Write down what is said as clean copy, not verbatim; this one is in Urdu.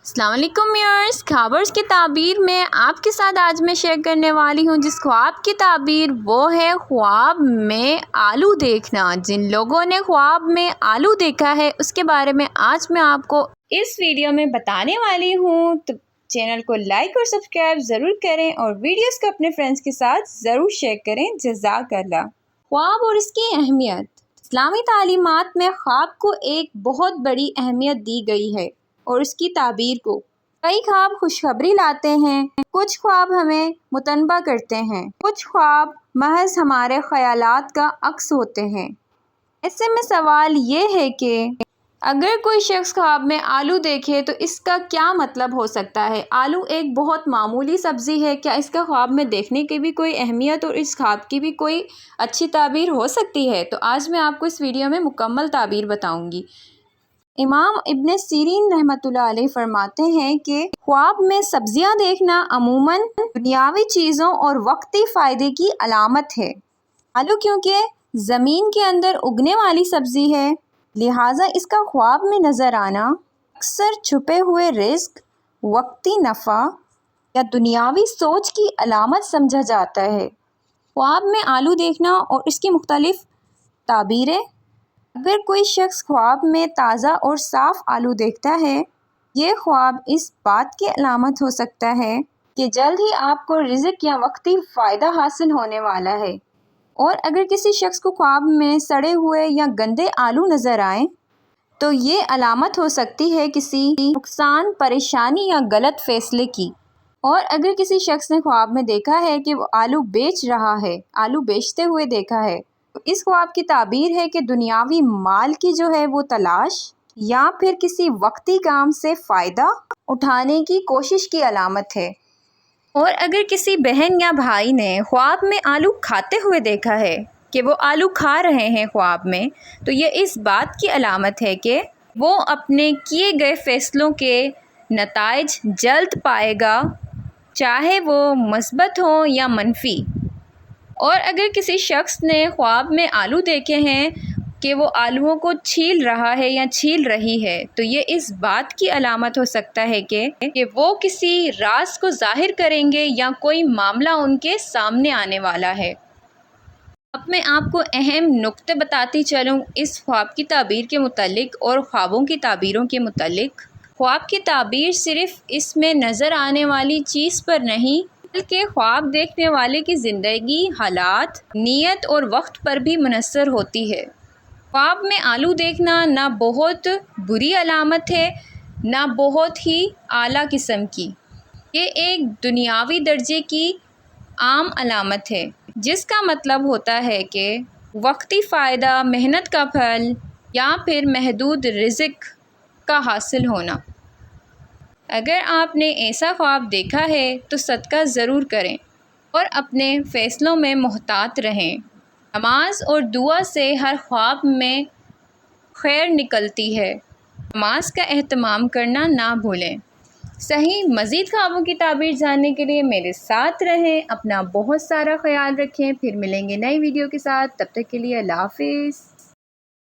السلام علیکم ویورز، خوابرز کی تعبیر میں آپ کے ساتھ آج میں شیئر کرنے والی ہوں جس خواب کی تعبیر وہ ہے خواب میں آلو دیکھنا۔ جن لوگوں نے خواب میں آلو دیکھا ہے اس کے بارے میں آج میں آپ کو اس ویڈیو میں بتانے والی ہوں، تو چینل کو لائک اور سبسکرائب ضرور کریں اور ویڈیوز کو اپنے فرینڈز کے ساتھ ضرور شیئر کریں۔ جزاک اللہ۔ خواب اور اس کی اہمیت۔ اسلامی تعلیمات میں خواب کو ایک بہت بڑی اہمیت دی گئی ہے اور اس کی تعبیر کو۔ کئی خواب خوشخبری لاتے ہیں، کچھ خواب ہمیں متنبہ کرتے ہیں، کچھ خواب محض ہمارے خیالات کا عکس ہوتے ہیں۔ ایسے میں سوال یہ ہے کہ اگر کوئی شخص خواب میں آلو دیکھے تو اس کا کیا مطلب ہو سکتا ہے؟ آلو ایک بہت معمولی سبزی ہے، کیا اس کا خواب میں دیکھنے کی بھی کوئی اہمیت اور اس خواب کی بھی کوئی اچھی تعبیر ہو سکتی ہے؟ تو آج میں آپ کو اس ویڈیو میں مکمل تعبیر بتاؤں گی۔ امام ابن سیرین رحمۃ اللہ علیہ فرماتے ہیں کہ خواب میں سبزیاں دیکھنا عموماً دنیاوی چیزوں اور وقتی فائدے کی علامت ہے۔ آلو کیونکہ زمین کے اندر اگنے والی سبزی ہے، لہٰذا اس کا خواب میں نظر آنا اکثر چھپے ہوئے رزق، وقتی نفع یا دنیاوی سوچ کی علامت سمجھا جاتا ہے۔ خواب میں آلو دیکھنا اور اس کی مختلف تعبیریں۔ اگر کوئی شخص خواب میں تازہ اور صاف آلو دیکھتا ہے، یہ خواب اس بات کی علامت ہو سکتا ہے کہ جلد ہی آپ کو رزق یا وقتی فائدہ حاصل ہونے والا ہے، اور اگر کسی شخص کو خواب میں سڑے ہوئے یا گندے آلو نظر آئیں تو یہ علامت ہو سکتی ہے کسی نقصان، پریشانی یا غلط فیصلے کی۔ اور اگر کسی شخص نے خواب میں دیکھا ہے کہ وہ آلو بیچ رہا ہے، آلو بیچتے ہوئے دیکھا ہے، تو اس خواب کی تعبیر ہے کہ دنیاوی مال کی جو ہے وہ تلاش یا پھر کسی وقتی کام سے فائدہ اٹھانے کی کوشش کی علامت ہے۔ اور اگر کسی بہن یا بھائی نے خواب میں آلو کھاتے ہوئے دیکھا ہے کہ وہ آلو کھا رہے ہیں خواب میں، تو یہ اس بات کی علامت ہے کہ وہ اپنے کیے گئے فیصلوں کے نتائج جلد پائے گا، چاہے وہ مثبت ہوں یا منفی۔ اور اگر کسی شخص نے خواب میں آلو دیکھے ہیں کہ وہ آلوؤں کو چھیل رہا ہے یا چھیل رہی ہے، تو یہ اس بات کی علامت ہو سکتا ہے کہ وہ کسی راز کو ظاہر کریں گے یا کوئی معاملہ ان کے سامنے آنے والا ہے۔ اب میں آپ کو اہم نکتے بتاتی چلوں اس خواب کی تعبیر کے متعلق اور خوابوں کی تعبیروں کے متعلق۔ خواب کی تعبیر صرف اس میں نظر آنے والی چیز پر نہیں بلکہ خواب دیکھنے والے کی زندگی، حالات، نیت اور وقت پر بھی منحصر ہوتی ہے۔ خواب میں آلو دیکھنا نہ بہت بری علامت ہے نہ بہت ہی اعلیٰ قسم کی، یہ ایک دنیاوی درجے کی عام علامت ہے، جس کا مطلب ہوتا ہے کہ وقتی فائدہ، محنت کا پھل یا پھر محدود رزق کا حاصل ہونا۔ اگر آپ نے ایسا خواب دیکھا ہے تو صدقہ ضرور کریں اور اپنے فیصلوں میں محتاط رہیں۔ نماز اور دعا سے ہر خواب میں خیر نکلتی ہے، نماز کا اہتمام کرنا نہ بھولیں۔ صحیح مزید خوابوں کی تعبیر جاننے کے لیے میرے ساتھ رہیں، اپنا بہت سارا خیال رکھیں، پھر ملیں گے نئی ویڈیو کے ساتھ، تب تک کے لیے اللہ حافظ۔